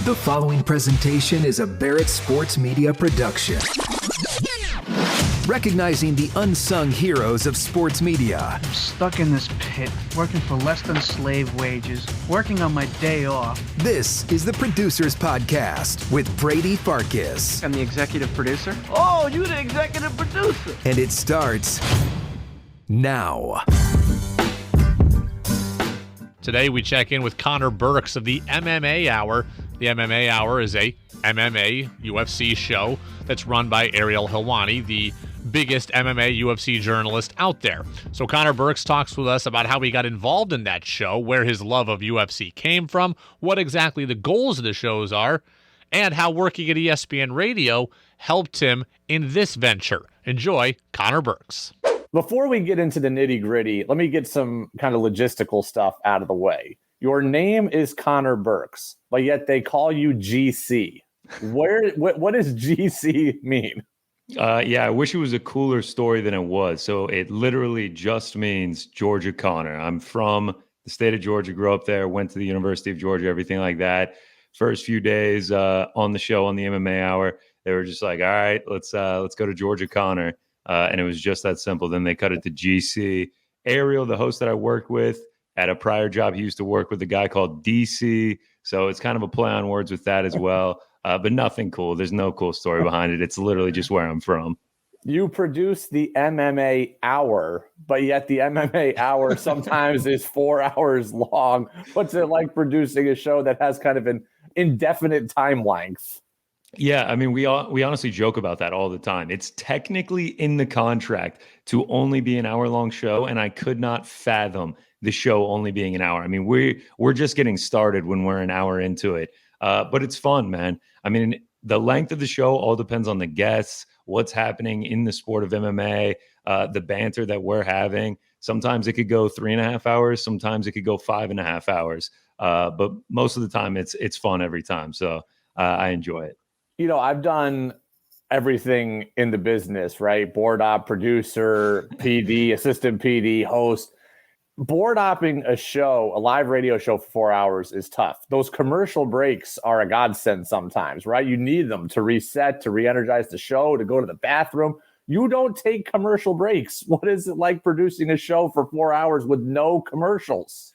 The following presentation is a Barrett Sports Media production. Recognizing the unsung heroes of sports media. I'm stuck in this pit, working for less than slave wages, working on my day off. This is the Producers Podcast with Brady Farkas. I'm the executive producer. Oh, you're the executive producer. And it starts now. Today we check in with Connor Burks of the MMA Hour. The MMA Hour is a MMA UFC show that's run by Ariel Helwani, the biggest MMA UFC journalist out there. So Connor Burks talks with us about how he got involved in that show, where his love of UFC came from, what exactly the goals of the shows are, and how working at ESPN Radio helped him in this venture. Enjoy Connor Burks. Before we get into the nitty-gritty, let me get some kind of logistical stuff out of the way. Your name is Connor Burks, but yet they call you GC. What does GC mean? Yeah, I wish it was a cooler story than it was. So it literally just means Georgia Connor. I'm from the state of Georgia, grew up there, went to the University of Georgia, everything like that. First few days on the show on the MMA Hour, they were just like, all right, let's go to Georgia Connor. And it was just that simple. Then they cut it to GC. Ariel, the host that I worked with at a prior job, he used to work with a guy called DC. So it's kind of a play on words with that as well. But nothing cool. There's no cool story behind it. It's literally just where I'm from. You produce the MMA Hour, but yet the MMA Hour sometimes is 4 hours long. What's it like producing a show that has kind of an indefinite time length? Yeah, I mean, we honestly joke about that all the time. It's technically in the contract to only be an hour-long show, and I could not fathom the show only being an hour. I mean, we're just getting started when we're an hour into it, but it's fun, man. I mean, the length of the show all depends on the guests, what's happening in the sport of MMA, the banter that we're having. Sometimes it could go 3.5 hours. Sometimes it could go 5.5 hours. But most of the time, it's fun every time. So I enjoy it. You know, I've done everything in the business, right? Board op, producer, PD, assistant PD, host. Board opping a show, a live radio show for 4 hours is tough. Those commercial breaks are a godsend sometimes, right? You need them to reset, to re-energize the show, to go to the bathroom. You don't take commercial breaks. What is it like producing a show for 4 hours with no commercials?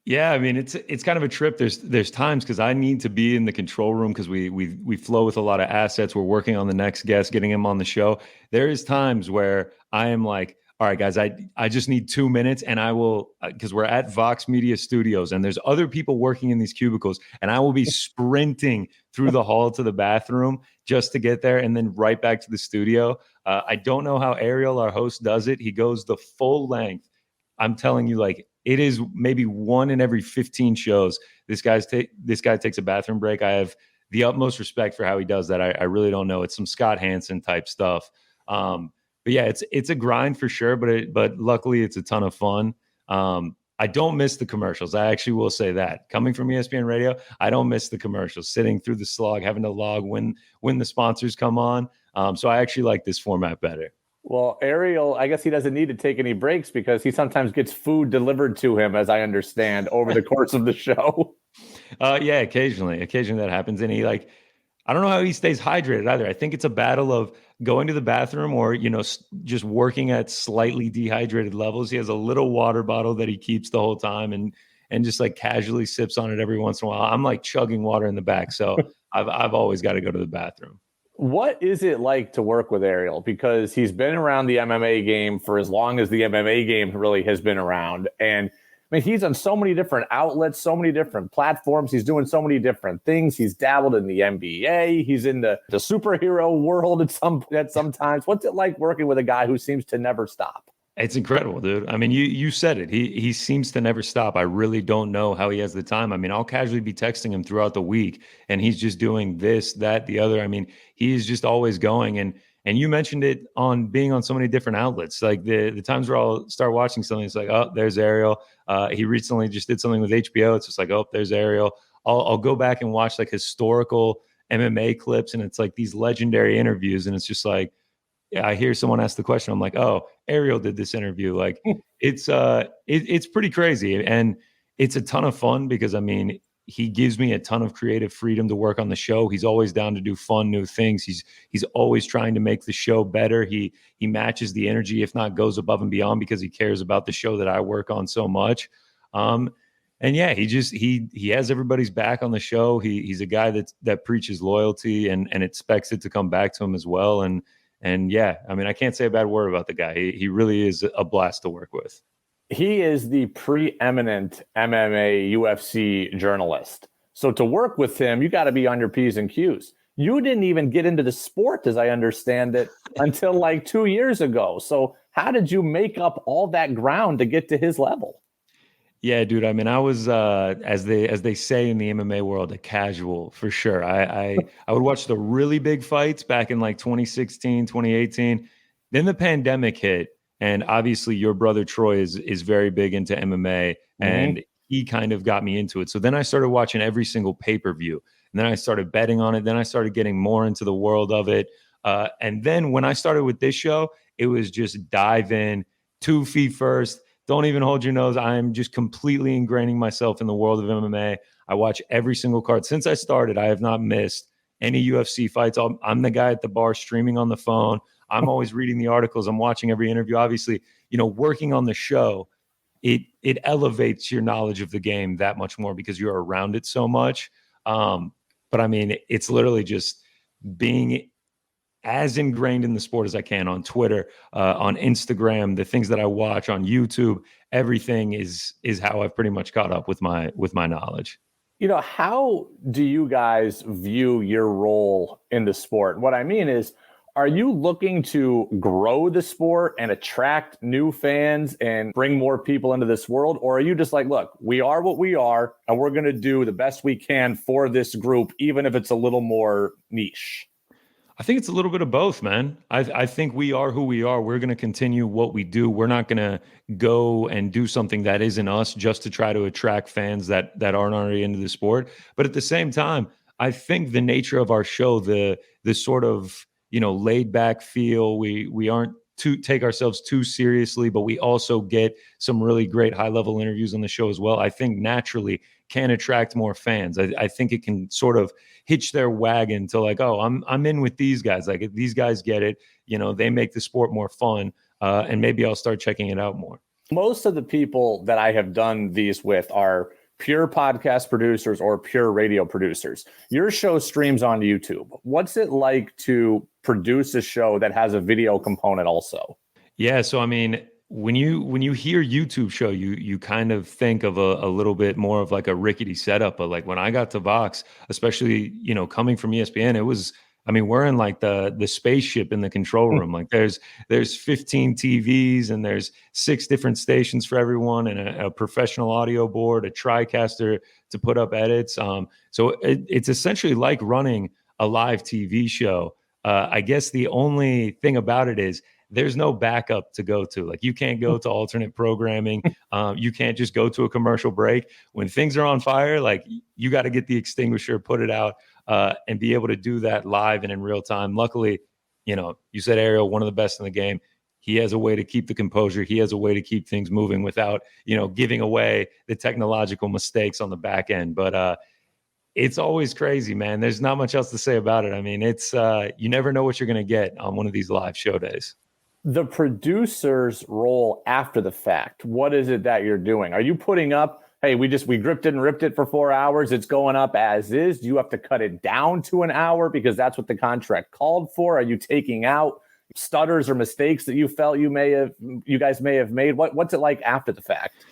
Yeah, I mean, it's kind of a trip. There's times because I need to be in the control room because we flow with a lot of assets. We're working on the next guest, getting him on the show. There is times where I am like, all right, guys, I just need 2 minutes, and I will, because we're at Vox Media Studios, and there's other people working in these cubicles, and I will be sprinting through the hall to the bathroom just to get there, and then right back to the studio. I don't know how Ariel, our host, does it. He goes the full length. I'm telling you, like, it is maybe 1 in every 15 shows. This guy takes a bathroom break. I have the utmost respect for how he does that. I really don't know. It's some Scott Hansen type stuff. But yeah, it's a grind for sure. But luckily, it's a ton of fun. I don't miss the commercials. I actually will say that. Coming from ESPN Radio, I don't miss the commercials. Sitting through the slog, having to log when the sponsors come on. So I actually like this format better. Well, Ariel, I guess he doesn't need to take any breaks because he sometimes gets food delivered to him, as I understand, over the course of the show. Yeah, occasionally that happens. And I don't know how he stays hydrated either. I think it's a battle of going to the bathroom or, just working at slightly dehydrated levels. He has a little water bottle that he keeps the whole time and just like casually sips on it every once in a while. I'm like chugging water in the back. So I've always got to go to the bathroom. What is it like to work with Ariel? Because he's been around the MMA game for as long as the MMA game really has been around. And I mean, he's on so many different outlets, so many different platforms. He's doing so many different things. He's dabbled in the NBA. He's in the superhero world at sometimes. What's it like working with a guy who seems to never stop? It's incredible, dude. I mean, you said it. He seems to never stop. I really don't know how he has the time. I mean, I'll casually be texting him throughout the week, and he's just doing this, that, the other. I mean, he's just always going. And you mentioned it on being on so many different outlets. Like the times where I'll start watching something, it's like, oh, there's Ariel. He recently just did something with HBO. It's just like, oh, there's Ariel. I'll go back and watch like historical MMA clips, and it's like these legendary interviews, and it's just like, I hear someone ask the question. I'm like, oh, Ariel did this interview. Like it's pretty crazy. And it's a ton of fun because, I mean, he gives me a ton of creative freedom to work on the show. He's always down to do fun, new things. He's always trying to make the show better. He matches the energy, if not goes above and beyond, because he cares about the show that I work on so much. And yeah, he has everybody's back on the show. He's a guy that preaches loyalty and expects it to come back to him as well. And yeah, I mean, I can't say a bad word about the guy. He really is a blast to work with. He is the preeminent MMA UFC journalist. So to work with him, you got to be on your P's and Q's. You didn't even get into the sport, as I understand it, until like 2 years ago. So how did you make up all that ground to get to his level? Yeah, dude. I mean, I was, as they say in the MMA world, a casual for sure. I would watch the really big fights back in like 2016, 2018. Then the pandemic hit, and obviously your brother Troy is very big into MMA, and he kind of got me into it. So then I started watching every single pay-per-view, and then I started betting on it. Then I started getting more into the world of it. And then when I started with this show, it was just dive in, 2 feet first. Don't even hold your nose. I'm just completely ingraining myself in the world of MMA. I watch every single card. Since I started, I have not missed any UFC fights. I'm the guy at the bar streaming on the phone. I'm always reading the articles. I'm watching every interview. Obviously, working on the show, it elevates your knowledge of the game that much more because you're around it so much. But I mean, it's literally just being as ingrained in the sport as I can on Twitter, on Instagram, the things that I watch on YouTube, everything is how I've pretty much caught up with my knowledge. How do you guys view your role in the sport? What I mean is, are you looking to grow the sport and attract new fans and bring more people into this world? Or are you just like, look, we are what we are, and we're going to do the best we can for this group, even if it's a little more niche? I think it's a little bit of both, man. I think we are who we are. We're going to continue what we do. We're not going to go and do something that isn't us just to try to attract fans that aren't already into the sport. But at the same time, I think the nature of our show, the sort of, laid back feel, we aren't to take ourselves too seriously, but we also get some really great high level interviews on the show as well. I think naturally can attract more fans. I think it can sort of hitch their wagon to like, oh, I'm in with these guys. Like these guys get it, they make the sport more fun, and maybe I'll start checking it out more. Most of the people that I have done these with are pure podcast producers or pure radio producers. Your show streams on YouTube. What's it like to produce a show that has a video component also? Yeah, so I mean, when you hear YouTube show, you kind of think of a little bit more of like a rickety setup. But like when I got to Vox, especially coming from ESPN, it was, I mean, we're in like the spaceship in the control room. Like there's 15 TVs and there's 6 different stations for everyone, and a professional audio board, a TriCaster to put up edits. So it's essentially like running a live TV show. I guess the only thing about it is there's no backup to go to. Like you can't go to alternate programming. You can't just go to a commercial break. When things are on fire, like you got to get the extinguisher, put it out, and be able to do that live and in real time. Luckily, you said Ariel, one of the best in the game. He has a way to keep the composure. He has a way to keep things moving without, giving away the technological mistakes on the back end. But it's always crazy, man. There's not much else to say about it. I mean, it's you never know what you're going to get on one of these live show days. The producer's role after the fact, what is it that you're doing? Are you putting up, hey, we gripped it and ripped it for 4 hours, it's going up as is? Do you have to cut it down to an hour because that's what the contract called for? Are you taking out stutters or mistakes that you felt you guys may have made? What's it like after the fact?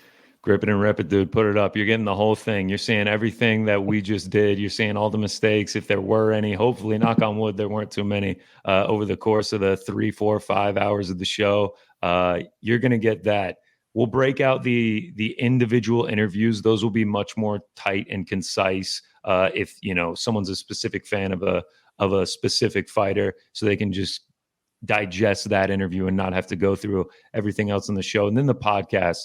Grip it and rip it, dude. Put it up. You're getting the whole thing. You're seeing everything that we just did. You're seeing all the mistakes, if there were any. Hopefully, knock on wood, there weren't too many over the course of the 3, 4, 5 hours of the show. You're going to get that. We'll break out the individual interviews. Those will be much more tight and concise. If someone's a specific fan of a specific fighter, so they can just digest that interview and not have to go through everything else in the show. And then the podcast.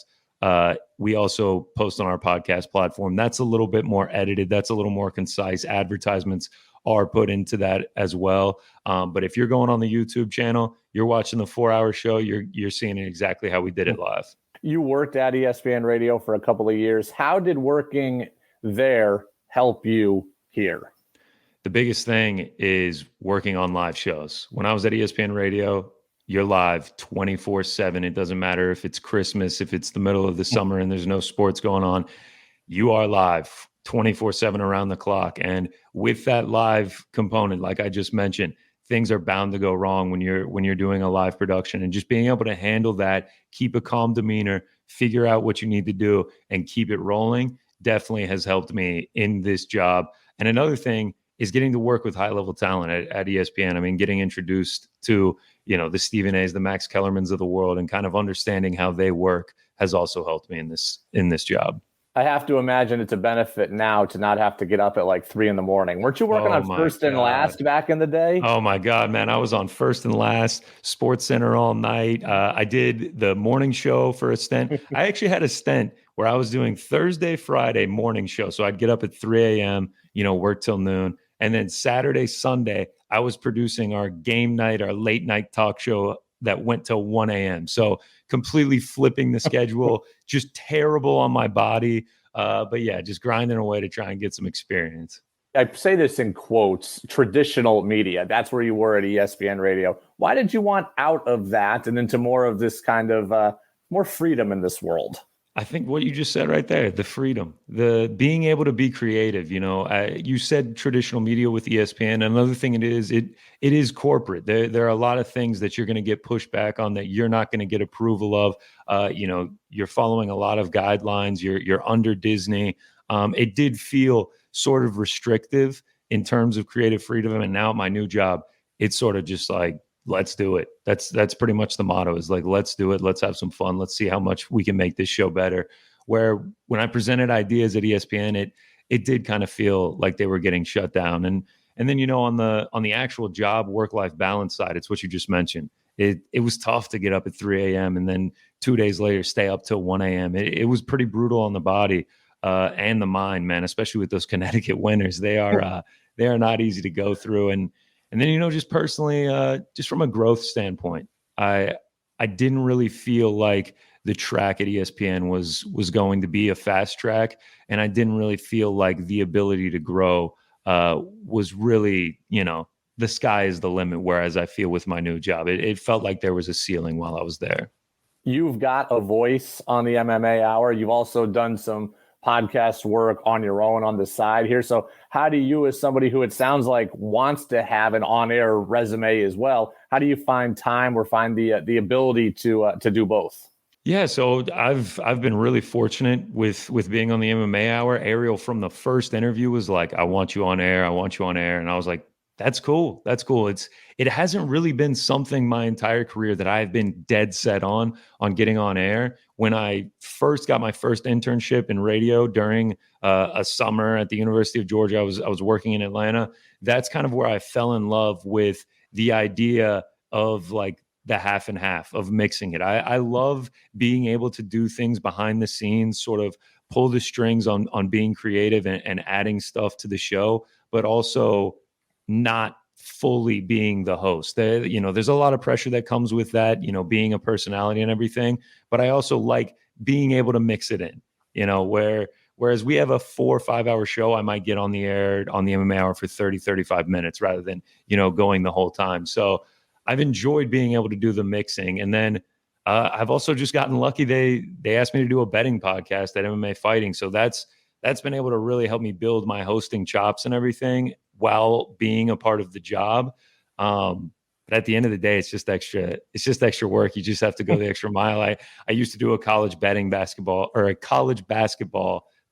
We also post on our podcast platform. That's a little bit more edited. That's a little more concise. Advertisements are put into that as well. But if you're going on the YouTube channel, you're watching the 4-hour show, you're seeing it exactly how we did it live. You worked at ESPN Radio for a couple of years. How did working there help you here? The biggest thing is working on live shows. When I was at ESPN Radio, you're live 24/7. It doesn't matter if it's Christmas, if it's the middle of the summer and there's no sports going on. You are live 24/7 around the clock. And with that live component, like I just mentioned, things are bound to go wrong when you're doing a live production, and just being able to handle that, keep a calm demeanor, figure out what you need to do and keep it rolling definitely has helped me in this job. And another thing is getting to work with high level talent at ESPN. I mean, getting introduced to, the Stephen A's, the Max Kellermans of the world, and kind of understanding how they work has also helped me in this job. I have to imagine it's a benefit now to not have to get up at like 3 a.m. Weren't you working on First and Last back in the day? Oh my God, man. I was on First and Last, Sports Center all night. I did the morning show for a stint. I actually had a stint where I was doing Thursday, Friday morning show. So I'd get up at 3 a.m., work till noon. And then Saturday, Sunday, I was producing our game night, our late night talk show that went till 1 a.m. So completely flipping the schedule, just terrible on my body. But yeah, just grinding away to try and get some experience. I say this in quotes, traditional media. That's where you were at ESPN Radio. Why did you want out of that and into more of this kind of more freedom in this world? I think what you just said right there, the freedom, the being able to be creative. You said traditional media with ESPN. Another thing it is corporate. There are a lot of things that you're going to get pushed back on that you're not going to get approval of. You're following a lot of guidelines. You're under Disney. It did feel sort of restrictive in terms of creative freedom. And now at my new job, it's sort of just like, let's do it. That's pretty much the motto, is like, let's do it. Let's have some fun. Let's see how much we can make this show better. Where when I presented ideas at ESPN, it did kind of feel like they were getting shut down. And then, on the actual job work-life balance side, it's what you just mentioned. It was tough to get up at 3 a.m. and then 2 days later stay up till 1 a.m. It was pretty brutal on the body and the mind, man, especially with those Connecticut winters. They are not easy to go through. And then, just personally, just from a growth standpoint, I didn't really feel like the track at ESPN was going to be a fast track. And I didn't really feel like the ability to grow was really, the sky is the limit. Whereas I feel with my new job, it felt like there was a ceiling while I was there. You've got a voice on the MMA Hour. You've also done some podcast work on your own on the side here. So how do you, as somebody who it sounds like wants to have an on-air resume as well, how do you find time or find the ability to do both? Yeah, so I've been really fortunate with being on the MMA Hour. Ariel from the first interview was like, I want you on air. And I was like, that's cool. It hasn't really been something my entire career that I've been dead set on getting on air. When I first got my first internship in radio during a summer at the University of Georgia, I was working in Atlanta. That's kind of where I fell in love with the idea of like the half and half, of mixing it. I love being able to do things behind the scenes, sort of pull the strings on being creative and adding stuff to the show, but also not fully being the host. There's a lot of pressure that comes with that, being a personality and everything. But I also like being able to mix it in, whereas we have a 4 or 5 hour show, I might get on the air on the MMA Hour for 30, 35 minutes rather than, going the whole time. So I've enjoyed being able to do the mixing. And then I've also just gotten lucky. They asked me to do a betting podcast at MMA Fighting. So that's been able to really help me build my hosting chops and everything while being a part of the job. But at the end of the day, it's just extra work. You just have to go the extra mile. I used to do a college basketball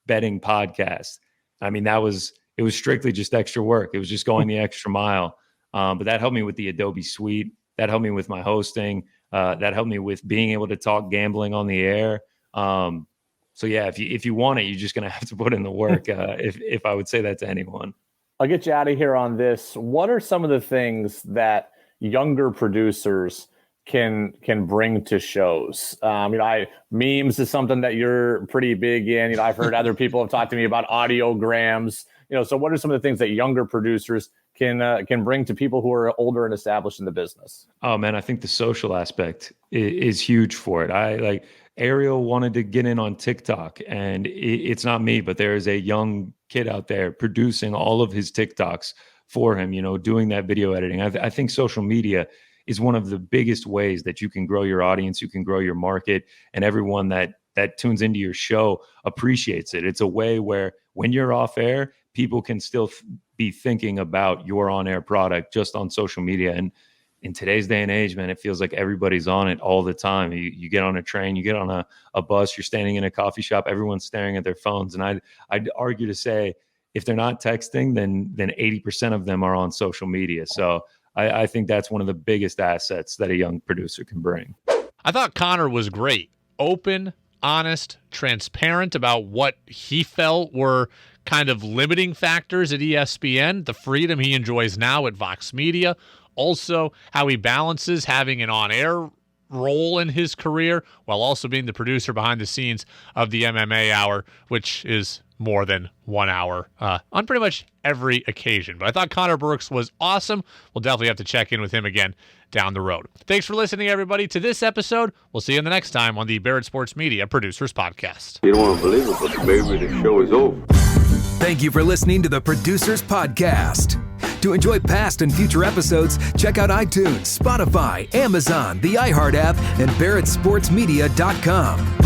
betting podcast. I mean, it was strictly just extra work. It was just going the extra mile. But that helped me with the Adobe Suite. That helped me with my hosting. That helped me with being able to talk gambling on the air. So yeah, if you want it, you're just going to have to put in the work. If I would say that to anyone. I'll get you out of here on this. What are some of the things that younger producers can bring to shows? Memes is something that you're pretty big in. I've heard other people have talked to me about audiograms. So what are some of the things that younger producers can bring to people who are older and established in the business? Oh man, I think the social aspect is huge for it. Ariel wanted to get in on TikTok, and it's not me, but there is a young kid out there producing all of his TikToks for him, doing that video editing. I think social media is one of the biggest ways that you can grow your audience, you can grow your market, and everyone that tunes into your show appreciates it. It's a way where when you're off air, people can still be thinking about your on-air product just on social media. And in today's day and age, man, it feels like everybody's on it all the time. You get on a train, you get on a bus, you're standing in a coffee shop, everyone's staring at their phones. And I'd argue to say, if they're not texting, then 80% of them are on social media. So I think that's one of the biggest assets that a young producer can bring. I thought Connor was great. Open, honest, transparent about what he felt were kind of limiting factors at ESPN, the freedom he enjoys now at Vox Media, also how he balances having an on-air role in his career while also being the producer behind the scenes of the MMA Hour, which is more than 1 hour on pretty much every occasion. But I thought Connor Burks was awesome. We'll definitely have to check in with him again down the road. Thanks for listening, everybody, to this episode. We'll see you the next time on the Barrett Sports Media Producers Podcast. You don't want to believe it, but maybe the show is over. Thank you for listening to the Producers Podcast. To enjoy past and future episodes, check out iTunes, Spotify, Amazon, the iHeart app, and BarrettSportsMedia.com.